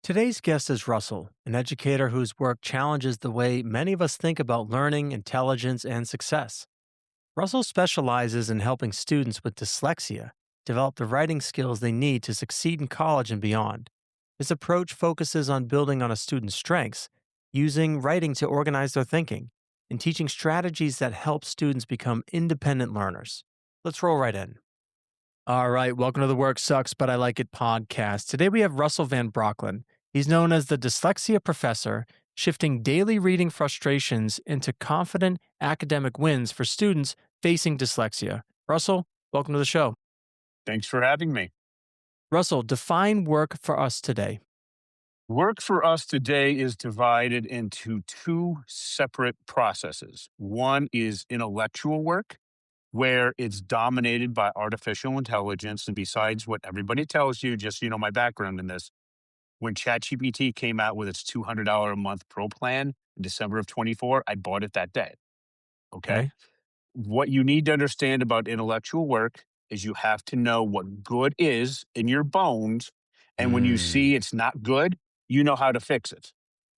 Today's guest is Russell, an educator whose work challenges the way many of us think about learning, intelligence, and success. Russell specializes in helping students with dyslexia develop the writing skills they need to succeed in college and beyond. His approach focuses on building on a student's strengths, using writing to organize their thinking, and teaching strategies that help students become independent learners. Let's roll right in. All right, welcome to the Work Sucks, But I Like It podcast. Today we have Russell Van Brocklin. He's known as the Dyslexia Professor, shifting daily reading frustrations into confident academic wins for students facing dyslexia. Russell, welcome to the show. Thanks for having me. Russell, define work for us today. Work for us today is divided into two separate processes. One is intellectual work, where it's dominated by artificial intelligence. And besides what everybody tells you, just my background in this, when ChatGPT came out with its $200 a month pro plan in December of 24, I bought it that day. Okay. Okay. What you need to understand about intellectual work is you have to know what good is in your bones. And when you see it's not good, you know how to fix it.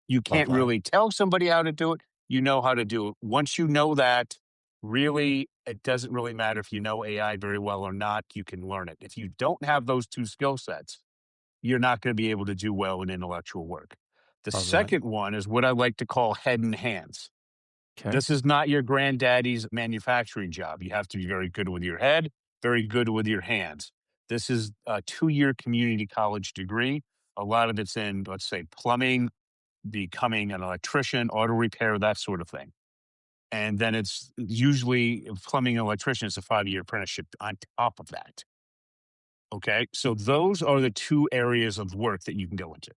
You Love can't that. really tell somebody how to do it. You know how to do it. Once you know that, really, it doesn't really matter if you know AI very well or not. You can learn it. If you don't have those two skill sets, you're not going to be able to do well in intellectual work. The Love that. second one is what I like to call head and hands. Okay. This is not your granddaddy's manufacturing job. You have to be very good with your head, very good with your hands. This is a 2-year community college degree. A lot of it's in, let's say, plumbing, becoming an electrician, auto repair, that sort of thing. And then it's usually plumbing and electrician is a 5-year apprenticeship on top of that. Okay. So those are the two areas of work that you can go into.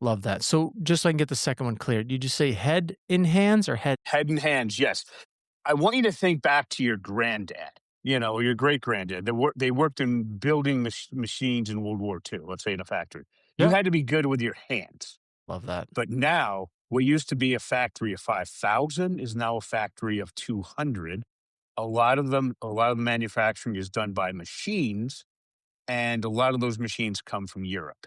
Love that. So just so I can get the second one clear, did you say head in hands or head? Head and hands, yes. I want you to think back to your granddad, or your great granddad. They worked in building machines in World War II, let's say in a factory. You Yep. had to be good with your hands. Love that. But now, what used to be a factory of 5,000 is now a factory of 200. A lot of the manufacturing is done by machines, and a lot of those machines come from Europe.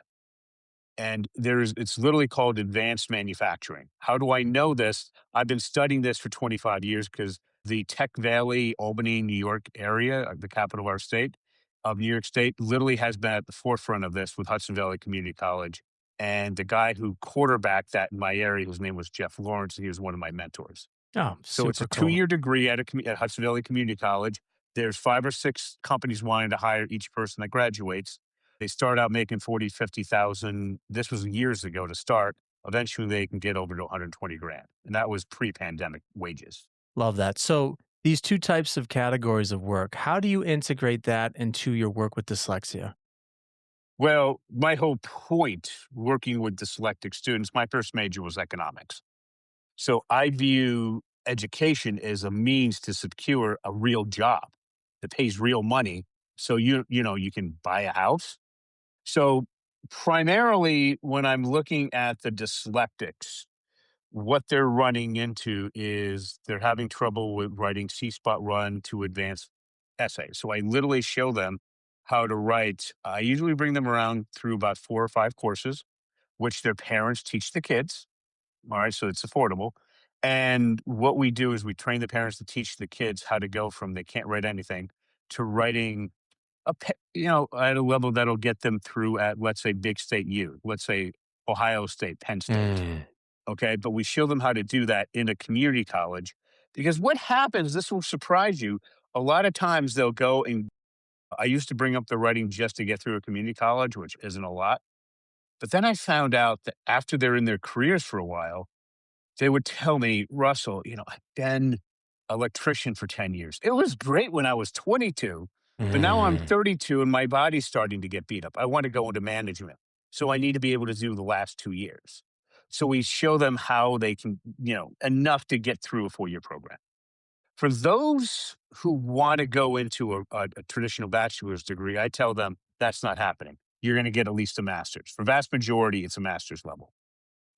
And it's literally called advanced manufacturing. How do I know this? I've been studying this for 25 years because the Tech Valley, Albany, New York area, the capital of our state, of New York State, literally has been at the forefront of this with Hudson Valley Community College. And the guy who quarterbacked that in my area, whose name was Jeff Lawrence, and he was one of my mentors. Oh, So it's super a cool. 2-year degree at Hudson Valley Community College. There's 5 or 6 companies wanting to hire each person that graduates. They start out making 40, 50,000. This was years ago to start. Eventually they can get over to 120 grand. And that was pre-pandemic wages. Love that. So these two types of categories of work, how do you integrate that into your work with dyslexia? Well, my whole point working with dyslexic students, my first major was economics. So I view education as a means to secure a real job that pays real money. So you can buy a house. So primarily when I'm looking at the dyslexics, what they're running into is they're having trouble with writing C-spot run to advanced essays. So I literally show them how to write. I usually bring them around through about 4 or 5 courses, which their parents teach the kids. All right. So it's affordable. And what we do is we train the parents to teach the kids how to go from they can't write anything to writing at a level that'll get them through at, let's say, big state U, let's say Ohio State, Penn State. Okay. But we show them how to do that in a community college because what happens, this will surprise you. A lot of times they'll go and I used to bring up the writing just to get through a community college, which isn't a lot. But then I found out that after they're in their careers for a while, they would tell me, Russell, I've been electrician for 10 years. It was great when I was 22, but now I'm 32 and my body's starting to get beat up. I want to go into management. So I need to be able to do the last 2 years. So we show them how they can, enough to get through a 4-year program. For those who want to go into a traditional bachelor's degree, I tell them that's not happening. You're going to get at least a master's. For vast majority, it's a master's level.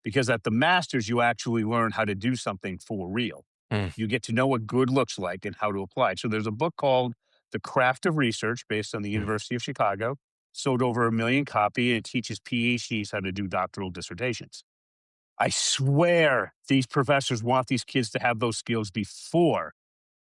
Because at the master's, you actually learn how to do something for real. You get to know what good looks like and how to apply it. So there's a book called The Craft of Research based on the University of Chicago. sold over 1 million copy, and it teaches PhDs how to do doctoral dissertations. I swear these professors want these kids to have those skills before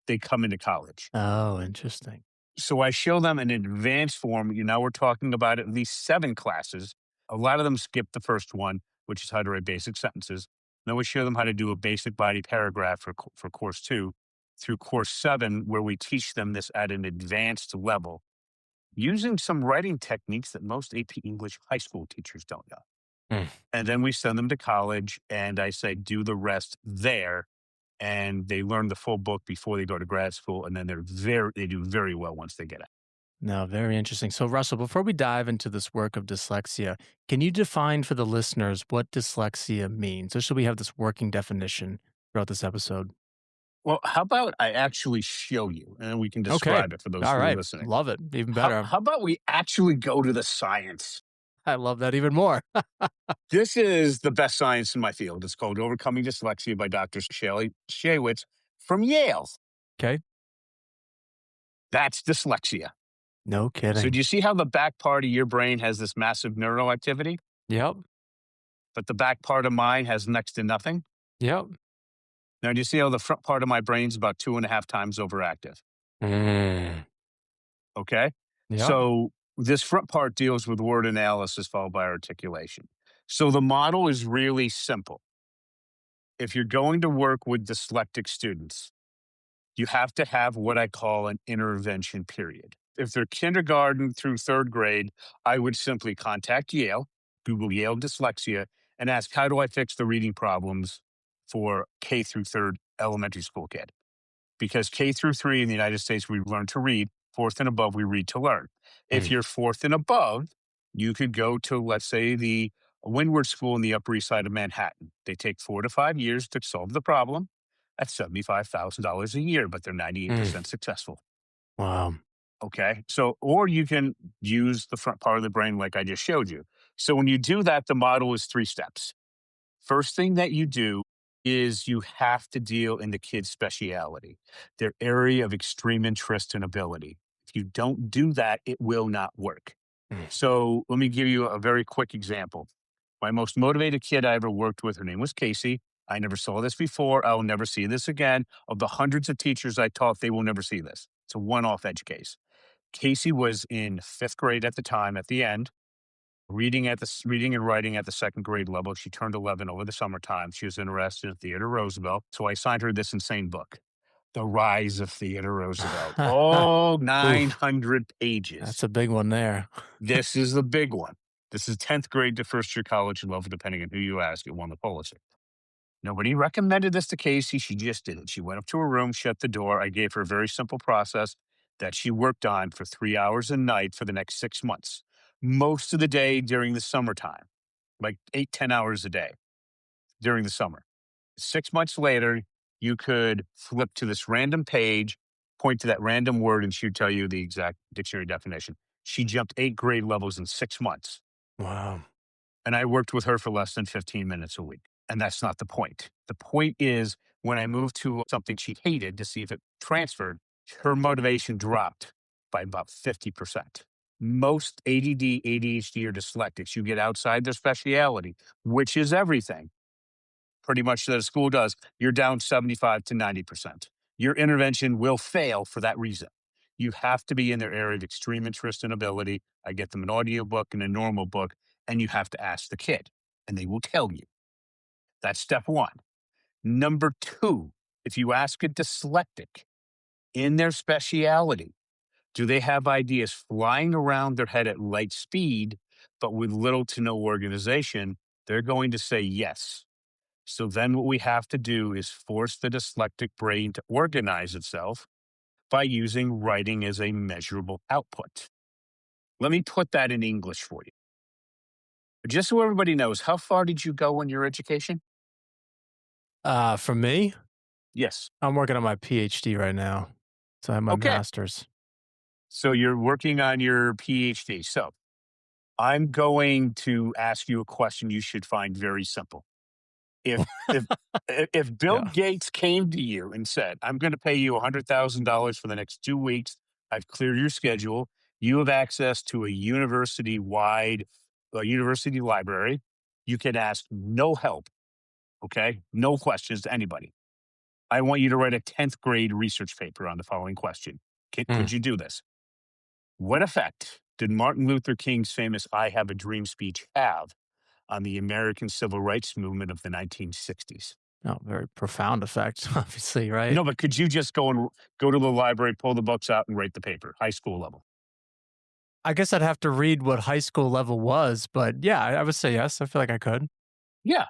they come into college. Oh, interesting. So I show them an advanced form. Now we're talking about at least 7 classes. A lot of them skip the first one, which is how to write basic sentences. Then we show them how to do a basic body paragraph for course 2 through course 7, where we teach them this at an advanced level using some writing techniques that most AP English high school teachers don't know. Mm. And then we send them to college, and I say, do the rest there. And they learn the full book before they go to grad school, and then they do very well once they get it. No, very interesting. So, Russell, before we dive into this work of dyslexia, can you define for the listeners what dyslexia means? Or should we have this working definition throughout this episode? Well, how about I actually show you, and we can Okay. describe it for those All who are right. listening. Love it. Even How, better. how about we actually go to the science? I love that even more. This is the best science in my field. It's called Overcoming Dyslexia by Dr. Shelley Shaywitz from Yale. Okay. That's dyslexia. No So do kidding. you see how the back part of your brain has this massive neural activity, Yep. but the back part of mine has next to nothing? Yep. Now, do you see how the front part of my brain is about 2.5 times overactive? Mm. Okay. Yep. So this front part deals with word analysis followed by articulation. So the model is really simple. If you're going to work with dyslexic students, you have to have what I call an intervention period. If they're kindergarten through 3rd grade, I would simply contact Yale, Google Yale dyslexia, and ask, how do I fix the reading problems for K through 3rd elementary school kid? Because K through 3 in the United States, we learn to read. 4th and above, we read to learn. If Mm. you're 4th and above, you could go to, let's say, the Windward School in the Upper East Side of Manhattan. They take 4 to 5 years to solve the problem. That's $75,000 a year, but they're Mm. 98% successful. Wow. Okay. So, or you can use the front part of the brain like I just showed you. So, when you do that, the model is 3 steps. First thing that you do is you have to deal in the kid's speciality, their area of extreme interest and ability. If you don't do that, it will not work. Mm. So let me give you a very quick example. My most motivated kid I ever worked with, her name was Casey. I never saw this before. I will never see this again. Of the hundreds of teachers I taught, they will never see this. It's a one-off edge case. Casey was in 5th grade at the time, at the end, reading and writing at the 2nd grade level. She turned 11 over the summertime. She was interested in Theodore Roosevelt. So I signed her this insane book, The Rise of Theodore Roosevelt. Oh, Oof. 900 That's pages. a big one there. This is the big one. This is 10th grade to first year college level, depending on who you ask. It won the Pulitzer. Nobody recommended this to Casey. She just did it. She went up to her room, shut the door. I gave her a very simple process that she worked on for 3 hours a night for the next 6 months, most of the day during the summertime, like 8, 10 hours a day during the summer. 6 months later, you could flip to this random page, point to that random word, and she would tell you the exact dictionary definition. She jumped 8 grade levels in 6 months. Wow. And I worked with her for less than 15 minutes a week. And that's not the point. The point is when I moved to something she hated to see if it transferred, her motivation dropped by about 50%. Most ADD, ADHD, or dyslexics, you get outside their speciality, which is everything, pretty much that a school does, you're down 75 to 90%. Your intervention will fail for that reason. You have to be in their area of extreme interest and ability. I get them an audio book and a normal book, and you have to ask the kid, and they will tell you. That's step one. Number two, if you ask a dyslexic in their speciality, do they have ideas flying around their head at light speed, but with little to no organization? They're going to say yes. So then what we have to do is force the dyslexic brain to organize itself by using writing as a measurable output. Let me put that in English for you. Just so everybody knows, how far did you go in your education? For me, Yes. I'm working on my PhD right now. So I have my Okay. master's. So you're working on your PhD. So I'm going to ask you a question you should find very simple. If if if Bill Yeah. Gates came to you and said, "I'm going to pay you $100,000 for the next 2 weeks. I've cleared your schedule. You have access to a university-wide university library. You can ask no help, okay? No questions to anybody. I want you to write a 10th grade research paper on the following question. Mm. Could you do this? What effect did Martin Luther King's famous I Have a Dream speech have on the American civil rights movement of the 1960s? Oh, very profound effect, obviously, right? No, but could you just go to the library, pull the books out, and write the paper, high school level? I guess I'd have to read what high school level was, but yeah, I would say yes. I feel like I could. Yeah,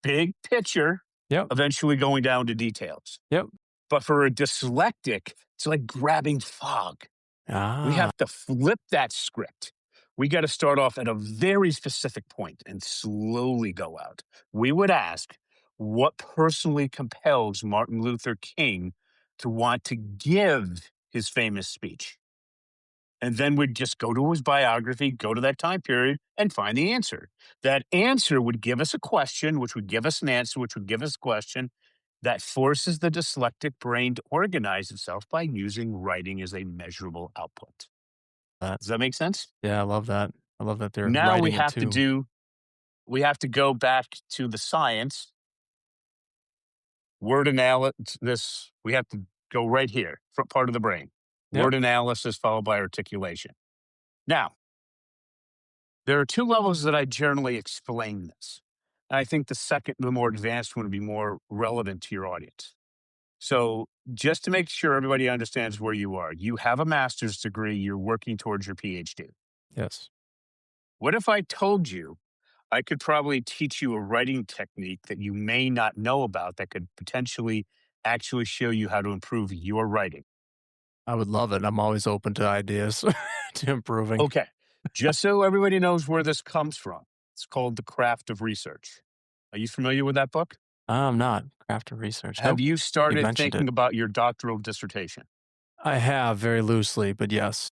big picture, Yep. eventually going down to details. Yep. But for a dyslectic, it's like grabbing fog. We Ah, have to flip that script. We got to start off at a very specific point and slowly go out. We would ask, what personally compels Martin Luther King to want to give his famous speech? And then we'd just go to his biography, go to that time period, and find the answer. That answer would give us a question, which would give us an answer, which would give us a question that forces the dyslectic brain to organize itself by using writing as a measurable output. that. Does that make sense? Yeah, I love that. I love that they're Now writing it too. we have to go back to the science, word analysis. We have to go right here, front part of the brain. Yep. Word analysis followed by articulation. Now, there are two levels that I generally explain this. I think the second, the more advanced one, would be more relevant to your audience. So, just to make sure everybody understands where you are, you have a master's degree, you're working towards your PhD. Yes. What if I told you I could probably teach you a writing technique that you may not know about that could potentially actually show you how to improve your writing? I would love it. I'm always open to ideas to improving. Okay, just so everybody knows where this comes from, it's called The Craft of Research. Are you familiar with that book? I'm not craft of research. Have Nope. you You started mentioned thinking it. about your doctoral dissertation? I have very loosely, but yes.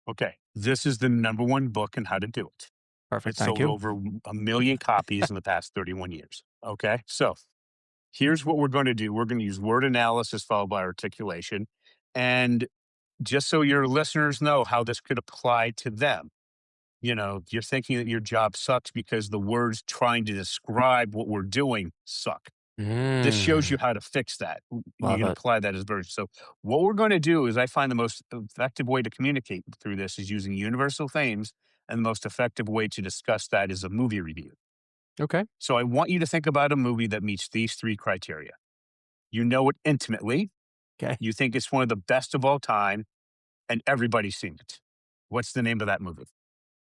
Okay, this is the number one book on how to do it. Perfect. It's Thank sold you. over a million copies in the past 31 years. Okay, so here's what we're going to do. We're going to use word analysis followed by articulation. And just so your listeners know how this could apply to them, you're thinking that your job sucks because the words trying to describe what we're doing suck. This shows you Mm, how to fix that. You love can it. apply that as version. So what we're going to do is I find the most effective way to communicate through this is using universal themes, and the most effective way to discuss that is a movie review. Okay. So I want you to think about a movie that meets these three criteria. You know it intimately, Okay. you think it's one of the best of all time, and everybody's seen it. What's the name of that movie?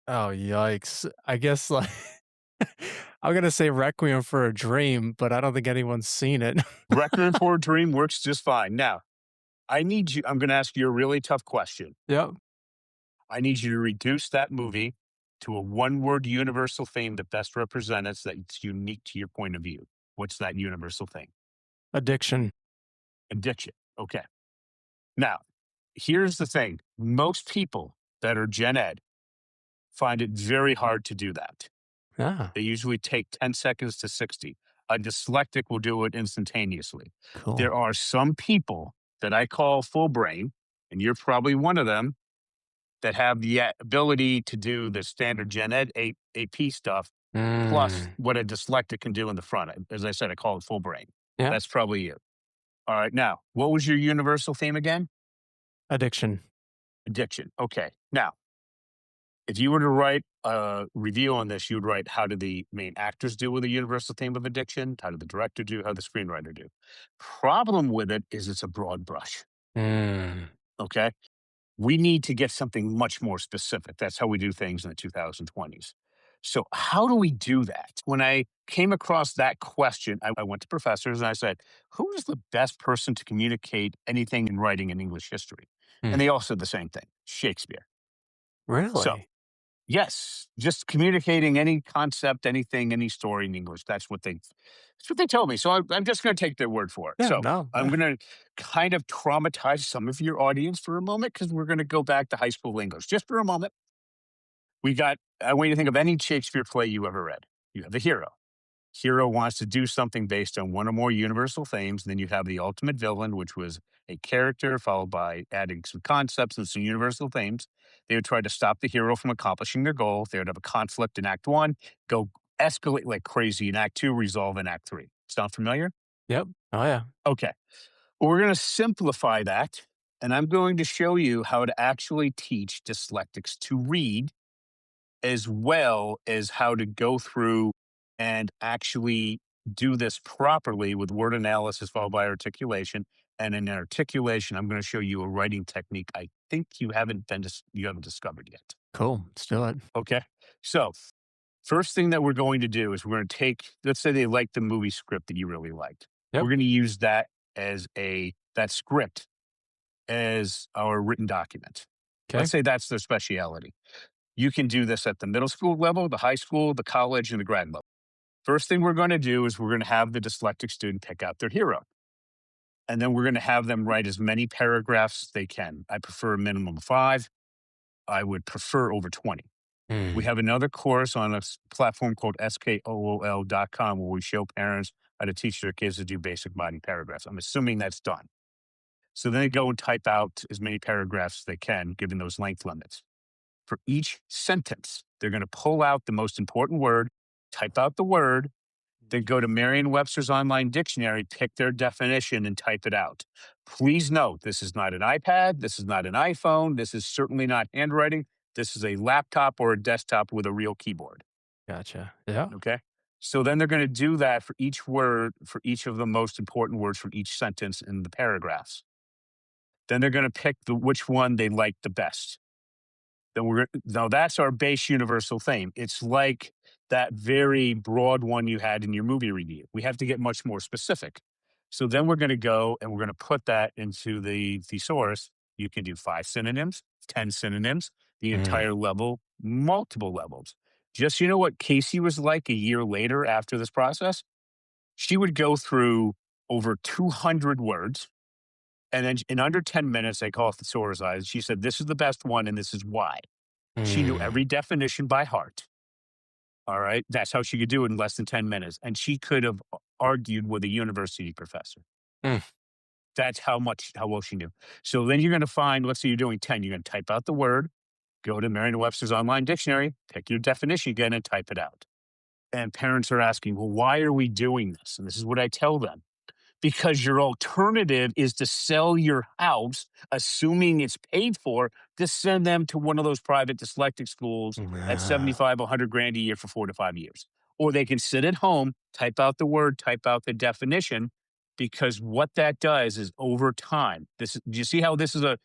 Oh, yikes. I guess like I'm gonna say Requiem for a Dream, but I don't think anyone's seen it. Requiem for a Dream works just fine. Now, I'm going to ask you a really tough question. Yep. I need you to reduce that movie to a one word universal theme that best represents that it's unique to your point of view. What's that universal thing? Addiction. Addiction. Okay. Now, here's the thing most people that are Gen Ed find it very hard to do that. Ah, They usually take 10 seconds to 60. A dyslectic will do it instantaneously. cool. There are some people that I call full brain, and you're probably one of them, that have the ability to do the standard Gen Ed AP stuff, plus Mm, what a dyslectic can do in the front. As I said, I call it full brain. yeah. That's probably you. All right. Now, what was your universal theme again? Addiction. Addiction. Okay. Now, if you were to write a review on this, you would write how do the main actors do with the universal theme of addiction? How did the director do? How did the screenwriter do? Problem with it is it's a broad brush. Mm, Okay. We need to get something much more specific. That's how we do things in the 2020s. So, how do we do that? When I came across that question, I went to professors and I said, who is the best person to communicate anything in writing in English history? And mm. they all said the same thing Shakespeare. So, Really? yes, just communicating any concept, anything, any story in English. That's what they told me. So I'm just going to take their word for it. Yeah, So no. I'm going to kind of traumatize some of your audience for a moment because we're going to go back to high school English just for a moment. I want you to think of any Shakespeare play you ever read. You have the hero. Hero wants to do something based on one or more universal themes. Then you have the ultimate villain, which was a character followed by adding some concepts and some universal themes. They would try to stop the hero from accomplishing their goal. They would have a conflict in Act One, go escalate like crazy in Act Two, resolve in Act Three. Sound familiar? Yep. Oh, yeah. Okay. Well, we're going to simplify that, and I'm going to show you how to actually teach dyslexics to read as well as how to go through and actually do this properly with word analysis followed by articulation. And in articulation, I'm going to show you a writing technique I think you haven't discovered yet. Cool. Let's do it. Okay. So first thing that we're going to do is we're going to take, let's say they like the movie script that you really liked. Yep. We're going to use that as that script as our written document. Okay. Let's say that's their speciality. You can do this at the middle school level, the high school, the college, and the grad level. First thing we're going to do is we're going to have the dyslexic student pick out their hero. And then we're going to have them write as many paragraphs as they can. I prefer a minimum of 5. I would prefer over 20. We Mm. have another course on a platform called scalable.com where we show parents how to teach their kids to do basic body paragraphs. I'm assuming that's done. So then they go and type out as many paragraphs as they can, given those length limits. For each sentence, they're going to pull out the most important word, type out the word, then go to Merriam-Webster's online dictionary, pick their definition, and type it out. Please note, this is not an iPad. This is not an iPhone. This is certainly not handwriting. This is a laptop or a desktop with a real keyboard. Gotcha. Yeah. Okay. So then they're going to do that for each word, for each of the most important words from each sentence in the paragraphs. Then they're going to pick which one they like the best. Now that's our base universal theme. It's like that very broad one you had in your movie review. We have to get much more specific. So then we're going to go and we're going to put that into the thesaurus. You can do 5 synonyms, 10 synonyms, the Mm. entire level, multiple levels. Just so you know what Casey was like a year later after this process, she would go through over 200 words. And then in under 10 minutes, they call it thesaurus. She said, this is the best one and this is why. She knew Mm. every definition by heart. All right. That's how she could do it in less than 10 minutes. And she could have argued with a university professor. Mm. That's how well she knew. So then you're going to find, let's say you're doing 10, you're going to type out the word, go to Merriam-Webster's online dictionary, pick your definition again and type it out. And parents are asking, well, why are we doing this? And this is what I tell them. Because your alternative is to sell your house, assuming it's paid for, to send them to one of those private dyslexic schools at Ah. 75, 100 grand a year for 4 to 5 years. Or they can sit at home, type out the word, type out the definition, because what that does is over time, do you see how this is a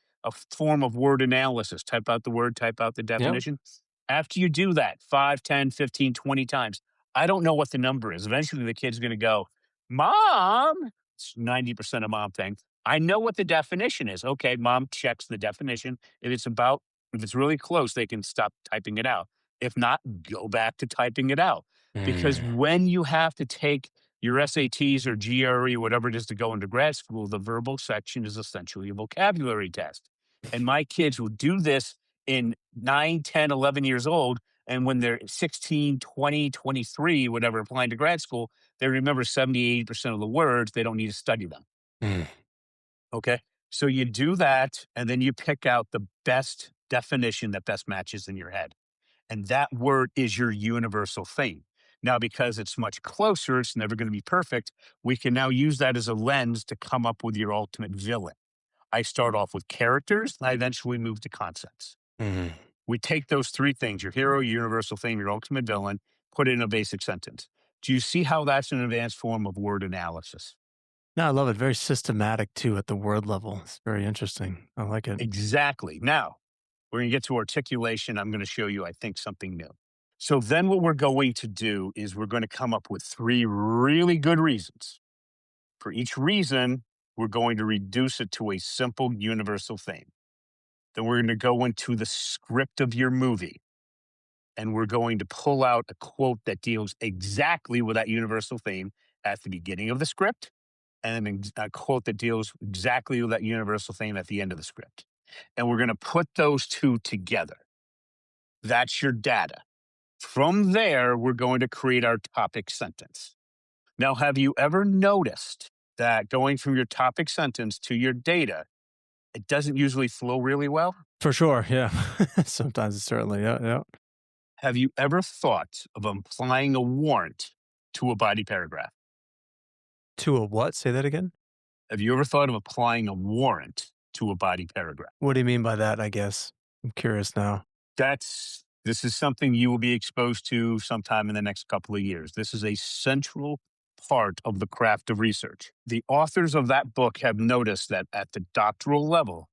form of word analysis? Type out the word, type out the Yep. definition. After you do that 5, 10, 15, 20 times, I don't know what the number is. Eventually the kid's going to go, Mom, it's 90% a mom thing. I know what the definition is. Okay, mom checks the definition. If it's really close, they can stop typing it out. If not, go back to typing it out. Because Mm. when you have to take your SATs or GRE, whatever it is to go into grad school, the verbal section is essentially a vocabulary test. And my kids will do this in 9, 10, 11 years old. And when they're 16, 20, 23, whatever, applying to grad school, they remember 70, 80% of the words. They don't need to study them. Mm. Okay. So you do that, and then you pick out the best definition that best matches in your head. And that word is your universal theme. Now, because it's much closer, it's never going to be perfect. We can now use that as a lens to come up with your ultimate villain. I start off with characters, and I eventually move to concepts. Mm. We take those 3 things, your hero, your universal theme, your ultimate villain, put it in a basic sentence. Do you see how that's an advanced form of word analysis? No, I love it. Very systematic too at the word level. It's very interesting. I like it. Exactly. Now, we're going to get to articulation. I'm going to show you, I think, something new. So then what we're going to do is we're going to come up with 3 really good reasons. For each reason, we're going to reduce it to a simple universal theme. Then we're going to go into the script of your movie, and we're going to pull out a quote that deals exactly with that universal theme at the beginning of the script, and a quote that deals exactly with that universal theme at the end of the script. And we're going to put those 2 together. That's your data. From there, we're going to create our topic sentence. Now, have you ever noticed that going from your topic sentence to your data, it doesn't usually flow really well? For sure, yeah. Sometimes it's certainly, yeah, yeah. Have you ever thought of applying a warrant to a body paragraph? To a what? Say that again? Have you ever thought of applying a warrant to a body paragraph? What do you mean by that, I guess? I'm curious now. This is something you will be exposed to sometime in the next couple of years. This is a central part of the craft of research. The authors of that book have noticed that at the doctoral level,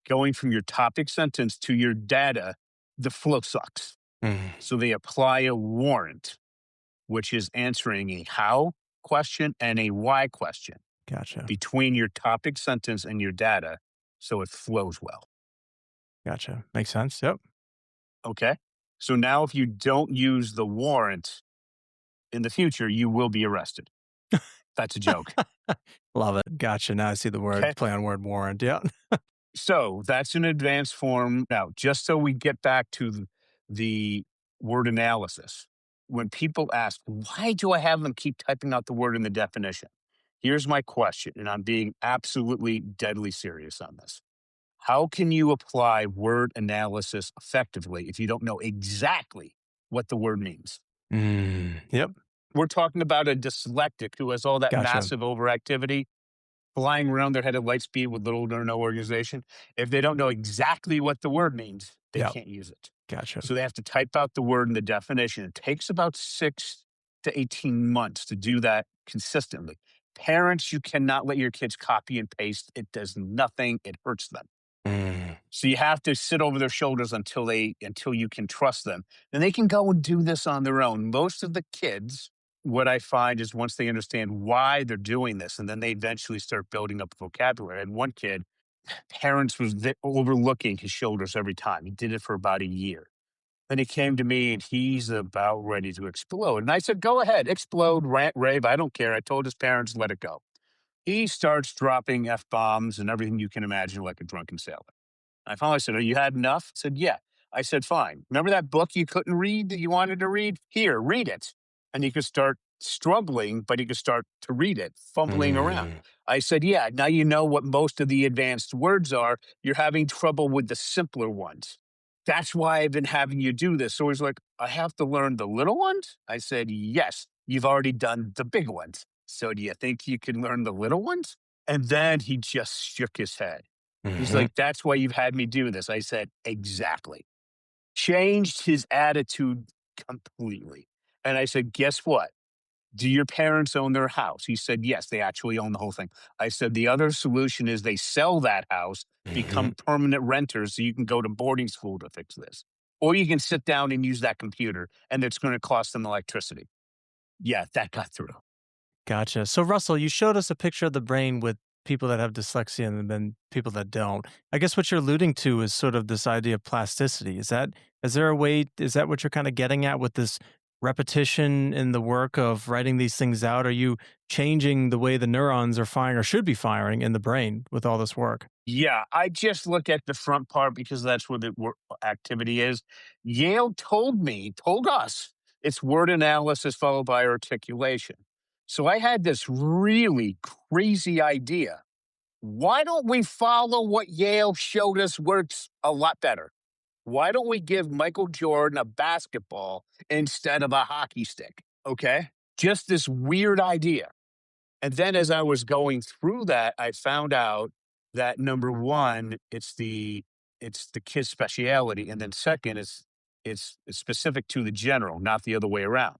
going from your topic sentence to your data, the flow sucks. Mm, So they apply a warrant, which is answering a how question and a why question gotcha, between your topic sentence and your data so it flows well. gotcha. Makes sense, yep. Okay. So now if you don't use the warrant in the future, you will be arrested. That's a joke. Love it, gotcha, now I see the Okay. word play on word warrant, yeah. So that's an advanced form. Now, just so we get back to the word analysis, when people ask, why do I have them keep typing out the word in the definition? Here's my question, and I'm being absolutely deadly serious on this. How can you apply word analysis effectively if you don't know exactly what the word means? Yep, We're talking about a dyslexic who has all that gotcha. massive overactivity flying around their head at light speed with little or no organization. If they don't know exactly what the word means, they Yep, can't use it. gotcha. So they have to type out the word and the definition. It takes about 6 to 18 months to do that consistently. Parents, you cannot let your kids copy and paste. It does nothing. It hurts them. Mm, So you have to sit over their shoulders until you can trust them. Then they can go and do this on their own. Most of the kids, what I find is once they understand why they're doing this, and then they eventually start building up a vocabulary. And one kid, parents was overlooking his shoulders every time. He did it for about a year. Then he came to me and he's about ready to explode. And I said, go ahead, explode, rant, rave. I don't care. I told his parents, let it go. He starts dropping F bombs and everything you can imagine like a drunken sailor. I finally said, "Oh, you had enough?" I said, "Yeah." I said, "Fine. Remember that book you couldn't read that you wanted to read? Here, read it." And he could start struggling, but he could start to read it, fumbling around. mm, I said, "Yeah, now you know what most of the advanced words are. You're having trouble with the simpler ones. That's why I've been having you do this." So he's like, "I have to learn the little ones?" I said, "Yes, you've already done the big ones. So do you think you can learn the little ones?" And then he just shook his head. He's mhm, like, "That's why you've had me do this." I said, "Exactly." Changed his attitude completely. And I said, "Guess what? Do your parents own their house?" He said, "Yes, they actually own the whole thing." I said, "The other solution is they sell that house, mhm. become permanent renters so you can go to boarding school to fix this. Or you can sit down and use that computer and it's going to cost them electricity." Yeah, that got through. Gotcha. So, Russell, you showed us a picture of the brain with people that have dyslexia and then people that don't. I guess what you're alluding to is sort of this idea of plasticity. Is there a way, is that what you're kind of getting at with this repetition in the work of writing these things out? Are you changing the way the neurons are firing or should be firing in the brain with all this work? Yeah, I just look at the front part because that's where the work activity is. Yale told us it's word analysis followed by articulation. So I had this really crazy idea. Why don't we follow what Yale showed us works a lot better? Why don't we give Michael Jordan a basketball instead of a hockey stick? Okay. Just this weird idea. And then as I was going through that, I found out that number one, it's the kid's speciality, and then second, it's specific to the general, not the other way around.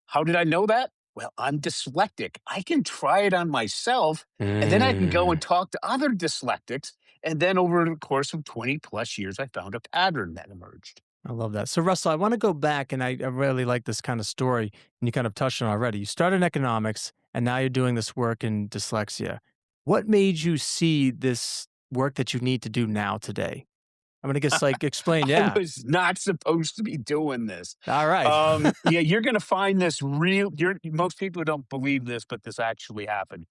How did I know that? Well, I'm dyslexic. I can try it on myself, and then I can go and Mm. talk to other dyslexics. And then over the course of 20 plus years, I found a pattern that emerged. I love that. So, Russell, I want to go back, and I really like this kind of story, and you kind of touched on it already. You started in economics, and now you're doing this work in dyslexia. What made you see this work that you need to do now today? I'm gonna guess, like, explain. I Yeah. was not supposed to be doing this. All right. Yeah, you're going to find this real. Most people don't believe this, but this actually happened.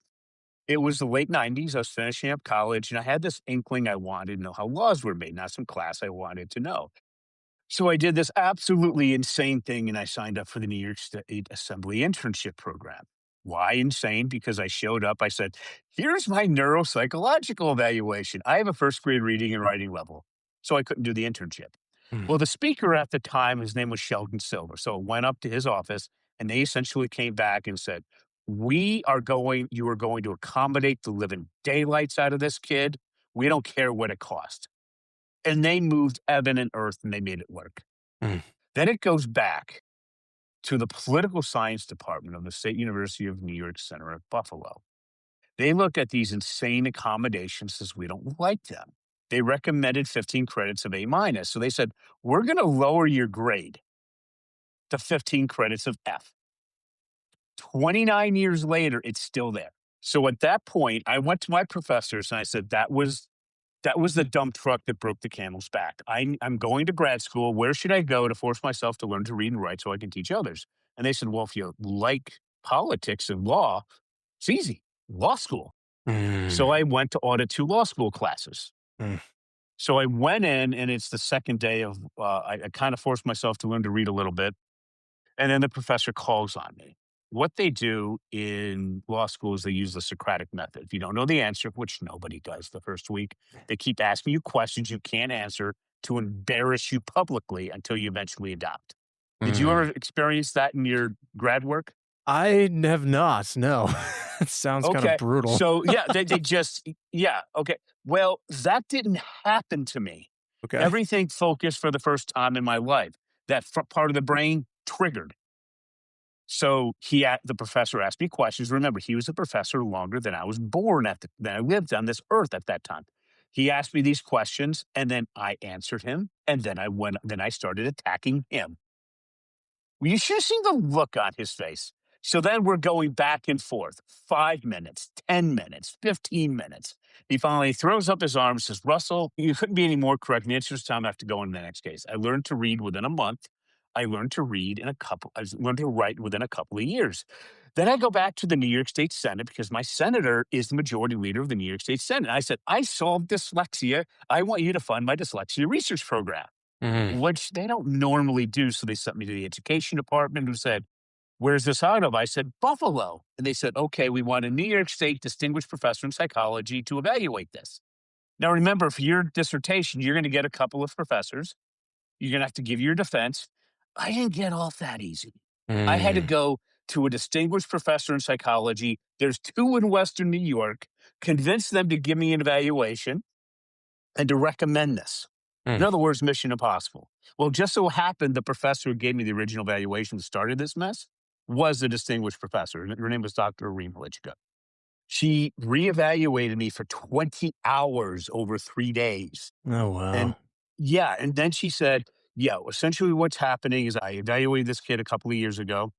It was the late '90s. I was finishing up college, and I had this inkling I wanted to know how laws were made. Not some class I wanted to know. So I did this absolutely insane thing and I signed up for the New York State Assembly internship program. Why insane? Because I showed up, I said, here's my neuropsychological evaluation. I have a first grade reading and writing level. So I couldn't do the internship. Mm, Well, the speaker at the time, his name was Sheldon Silver. So I went up to his office and they essentially came back and said, you are going to accommodate the living daylights out of this kid. We don't care what it costs. And they moved heaven and earth and they made it work. mm, Then it goes back to the political science department of the State University of New York Center at Buffalo. They looked at these insane accommodations as we don't like them. They recommended 15 credits of A minus. So they said, we're going to lower your grade to 15 credits of F. 29 years later, it's still there. So at that point, I went to my professors and I said, that was the dump truck that broke the camel's back. I'm going to grad school. Where should I go to force myself to learn to read and write so I can teach others? And they said, well, if you like politics and law, it's easy. Law school. So mm, I went to audit 2 law school classes. mm, So I went in, and it's the second day of, I kind of forced myself to learn to read a little bit. And then the professor calls on me. What they do in law school is they use the Socratic method. If you don't know the answer, which nobody does the first week, they keep asking you questions you can't answer to embarrass you publicly until you eventually adopt. Did you ever mm. experience that in your grad work? I have not. No, it sounds kind of Okay. brutal. So, yeah, they just, yeah. Okay. Well, that didn't happen to me. Okay. Everything focused for the first time in my life. That part of the brain triggered. So the professor asked me questions. Remember, he was a professor longer than I was born than I lived on this earth at that time. He asked me these questions, and then I answered him, and then I started attacking him. Well, you should have seen the look on his face. So then we're going back and forth 5 minutes, 10 minutes, 15 minutes. He finally throws up his arms, says, Russell, you couldn't be any more correct. And it's time I have to go on to the next case. I learned to read within a month. I learned to I learned to write within a couple of years. Then I go back to the New York State Senate because my senator is the majority leader of the New York State Senate. I said, I solved dyslexia. I want you to fund my dyslexia research program, Mm, which they don't normally do. So they sent me to the education department who said, where's this out of? I said, Buffalo. And they said, okay, we want a New York State distinguished professor in psychology to evaluate this. Now, remember, for your dissertation, you're going to get a couple of professors. You're going to have to give your defense. I didn't get off that easy. I had to mm, go to a distinguished professor in psychology. There's 2 in Western New York, convince them to give me an evaluation and to recommend this. In mm. other words, mission impossible. Well, just so happened the professor who gave me the original evaluation that started this mess was a distinguished professor. Her name was Dr. Reem Halichka. She reevaluated me for 20 hours over 3 days. Oh, wow. And yeah, and then she said, yeah, essentially what's happening is I evaluated this kid a couple of years ago.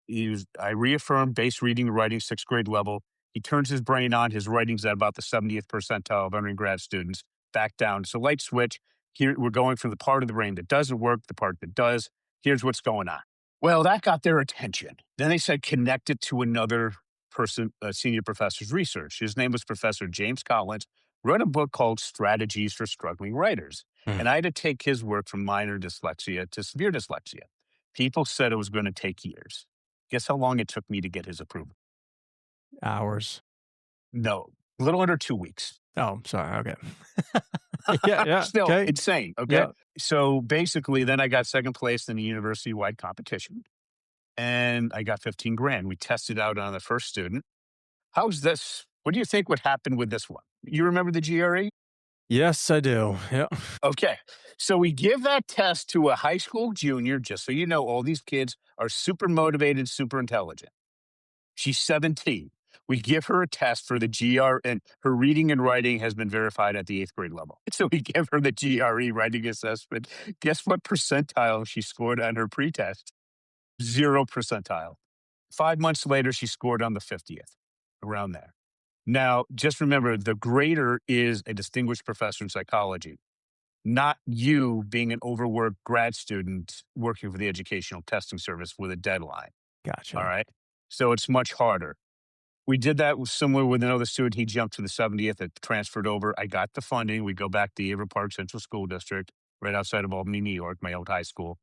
I reaffirmed base reading and writing 6th grade level. He turns his brain on. His writing's at about the 70th percentile of undergrad students. Back down. So light switch. Here we're going from the part of the brain that doesn't work, the part that does. Here's what's going on. Well, that got their attention. Then they said connect it to another person, a senior professor's research. His name was Professor James Collins. Wrote a book called Strategies for Struggling Writers. Mm. And I had to take his work from minor dyslexia to severe dyslexia. People said it was going to take years. Guess how long it took me to get his approval? Hours. No, a little under 2 weeks. Oh, sorry. Okay. Yeah, yeah. Still Okay. insane, okay? Yeah. So, basically, then I got 2nd place in the university-wide competition, and I got 15 grand. We tested out on the first student. How's this? What do you think would happen with this one? You remember the GRE? Yes, I do. Yeah. Okay. So we give that test to a high school junior, just so you know, all these kids are super motivated, super intelligent. She's 17. We give her a test for the GR, and her reading and writing has been verified at the 8th grade level. So we give her the GRE writing assessment. Guess what percentile she scored on her pretest? 0 percentile. 5 months later, she scored on the 50th, around there. Now, just remember, the grader is a distinguished professor in psychology, not you being an overworked grad student working for the Educational Testing Service with a deadline. All Gotcha. right. So it's much harder. We did that similar with another student. He jumped to the 70th. It transferred over. I got the funding. We go back to Everett Park Central School District. right outside of Albany, New York, my old high school.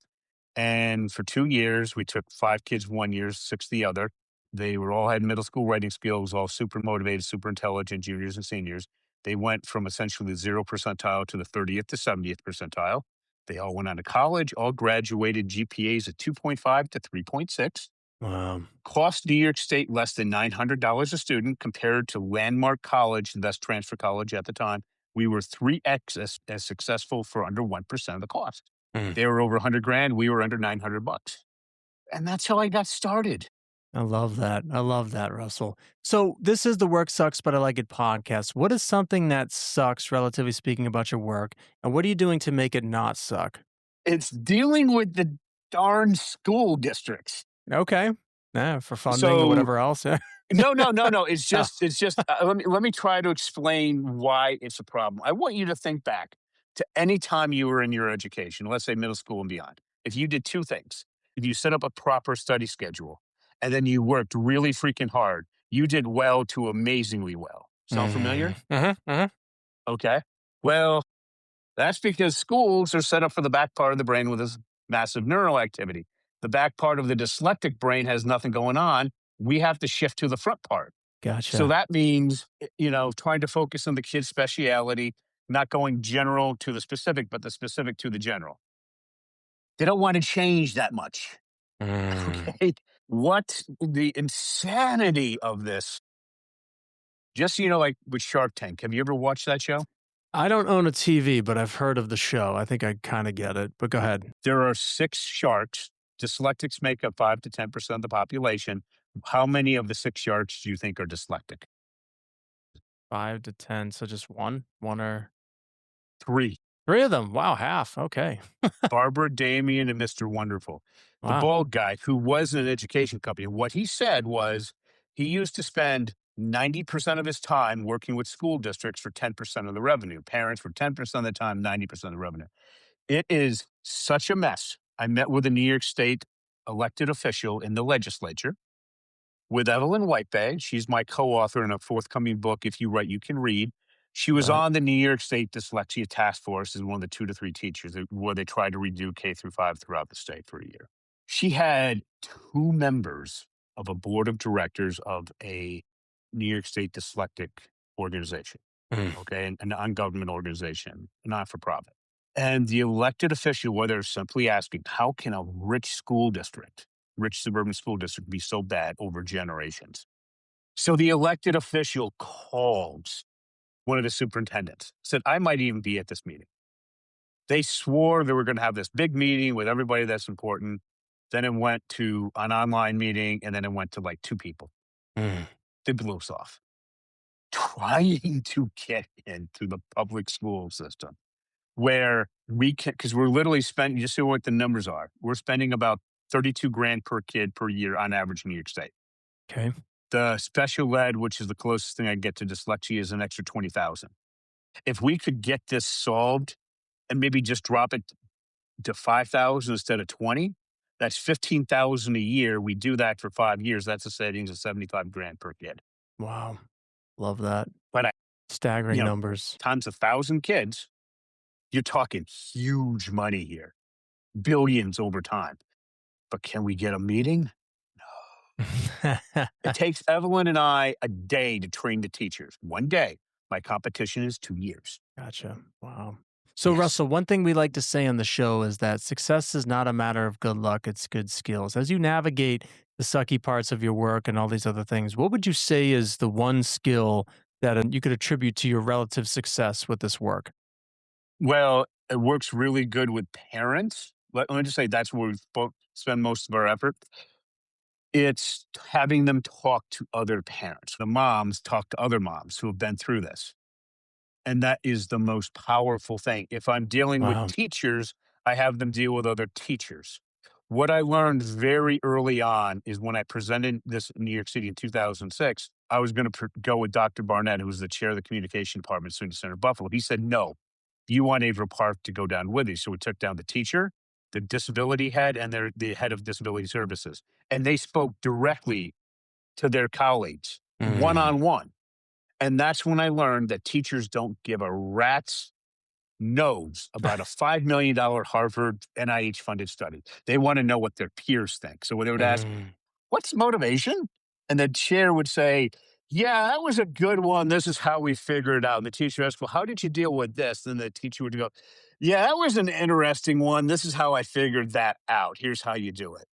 And for 2 years, we took 5 kids one year, 6 the other. They were all had middle school writing skills, all super motivated, super intelligent juniors and seniors. They went from essentially the 0 percentile to the 30th to 70th percentile. They all went on to college, all graduated GPAs at 2.5 to 3.6. Wow. Cost New York State less than $900 a student compared to Landmark College, and that's transfer college at the time. We were 3x as successful for under 1% of the cost. Mm. They were over 100 grand. We were under 900 bucks. And that's how I got started. I love that. I love that, Russell. So, this is the Work Sucks, but I Like It podcast. What is something that sucks, relatively speaking, about your work? And what are you doing to make it not suck? It's dealing with the darn school districts. Okay. Yeah, for funding or So whatever else. no, no, no, no. Oh, It's just. Let me try to explain why it's a problem. I want you to think back to any time you were in your education, let's say middle school and beyond. If you did two things, if you set up a proper study schedule, and then you worked really freaking hard, you did well to amazingly well. Sound familiar? mhm. Okay. Well, that's because schools are set up for the back part of the brain with this massive neural activity. The back part of the dyslexic brain has nothing going on. We have to shift to the front part. So Gotcha. that means, trying to focus on the kid's speciality, not going general to the specific, but the specific to the general. They don't want to change that much. Mm. Okay. What the insanity of this, just, like with Shark Tank. Have you ever watched that show? I don't own a TV, but I've heard of the show. I think I kind of get it, but go ahead. There are 6 sharks. Dyslexics make up 5 to 10% of the population. How many of the 6 sharks do you think are dyslexic? 5 to 10. So just one or 3. three of them. Wow, half. Okay. Barbara, Damien, and Mr. Wonderful. The Wow. bald guy who was in an education company, what he said was he used to spend 90% of his time working with school districts for 10% of the revenue. Parents for 10% of the time, 90% of the revenue. It is such a mess. I met with a New York State elected official in the legislature with Evelyn Whitebag. She's my co-author in a forthcoming book, If You Write, You Can Read. She was Right. on the New York State Dyslexia Task Force as one of the 2 to 3 teachers where they tried to redo K through 5 throughout the state for a year. She had 2 members of a board of directors of a New York State dyslexic organization, Mm. okay, an non-government organization, not for profit. And the elected official, where they're simply asking, how can a rich suburban school district be so bad over generations? So the elected official called one of the superintendents, said, I might even be at this meeting. They swore they were going to have this big meeting with everybody that's important. Then it went to an online meeting, and then it went to like 2 people. Mm. They blew us off. Trying to get into the public school system where we can, because we're literally spending, just see what the numbers are. We're spending about 32 grand per kid per year on average in New York State. Okay. The special ed, which is the closest thing I get to dyslexia, is an extra 20,000. If we could get this solved and maybe just drop it to 5,000 instead of 20, that's 15,000 a year. We do that for 5 years. That's a savings of 75 grand per kid. Wow. Love that. But Staggering numbers. times 1,000 kids, you're talking huge money here, billions over time. But can we get a meeting? It takes Evelyn and I a day to train the teachers. One day. My competition is 2 years. Gotcha. Wow. So, Yes. Russell, one thing we like to say on the show is that success is not a matter of good luck, it's good skills. As you navigate the sucky parts of your work and all these other things, what would you say is the one skill that you could attribute to your relative success with this work? Well, it works really good with parents. Let me just say that's where we spend most of our effort. It's having them talk to other parents. The moms talk to other moms who have been through this. And that is the most powerful thing. If I'm dealing with Wow. teachers, I have them deal with other teachers. What I learned very early on is when I presented this in New York City in 2006, I was going to go with Dr. Barnett, who was the chair of the communication department at Student Center Buffalo. He said, no, you want Averill Park to go down with you. So we took down the teacher, the disability head, and the head of disability services. And they spoke directly to their colleagues, one Mm. on one. And that's when I learned that teachers don't give a rat's knows about a $5 million Harvard NIH funded study. They want to know what their peers think. So when they would ask, Mm, what's motivation? And the chair would say, yeah, that was a good one. This is how we figured it out. And the teacher asked, well, how did you deal with this? And the teacher would go, yeah, that was an interesting one. This is how I figured that out. Here's how you do it.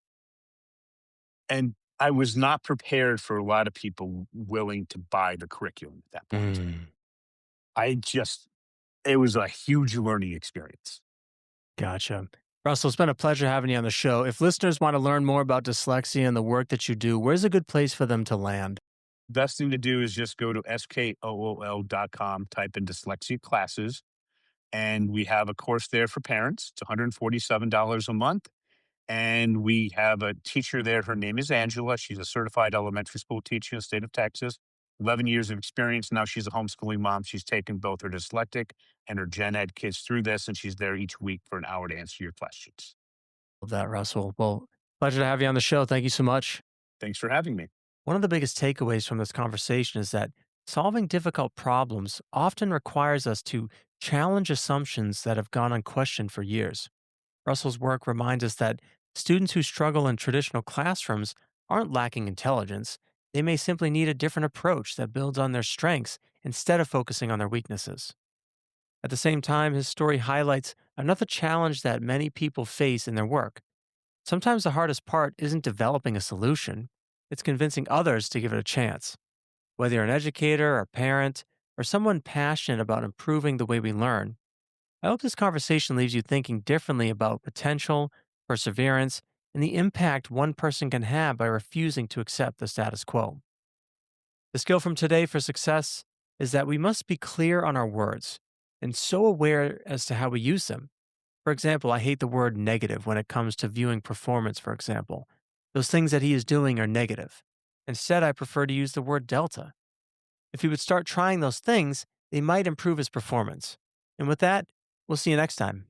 And I was not prepared for a lot of people willing to buy the curriculum at that point. mm. I just, it was a huge learning experience. Gotcha. Russell, it's been a pleasure having you on the show. If listeners want to learn more about dyslexia and the work that you do, where's a good place for them to land? Best thing to do is just go to skool.com, type in dyslexia classes, and we have a course there for parents. It's $147 a month. And we have a teacher there. Her name is Angela. She's a certified elementary school teacher in the state of Texas, 11 years of experience. Now she's a homeschooling mom. She's taken both her dyslexic and her gen ed kids through this, and she's there each week for an hour to answer your questions. Love that, Russell. Well, pleasure to have you on the show. Thank you so much. Thanks for having me. One of the biggest takeaways from this conversation is that solving difficult problems often requires us to challenge assumptions that have gone unquestioned for years. Russell's work reminds us that students who struggle in traditional classrooms aren't lacking intelligence. They may simply need a different approach that builds on their strengths instead of focusing on their weaknesses. At the same time, his story highlights another challenge that many people face in their work. Sometimes the hardest part isn't developing a solution, it's convincing others to give it a chance. Whether you're an educator, a parent, or someone passionate about improving the way we learn, I hope this conversation leaves you thinking differently about potential, perseverance, and the impact one person can have by refusing to accept the status quo. The skill from today for success is that we must be clear on our words and so aware as to how we use them. For example, I hate the word negative when it comes to viewing performance, for example. Those things that he is doing are negative. Instead, I prefer to use the word delta. If he would start trying those things, they might improve his performance. And with that, we'll see you next time.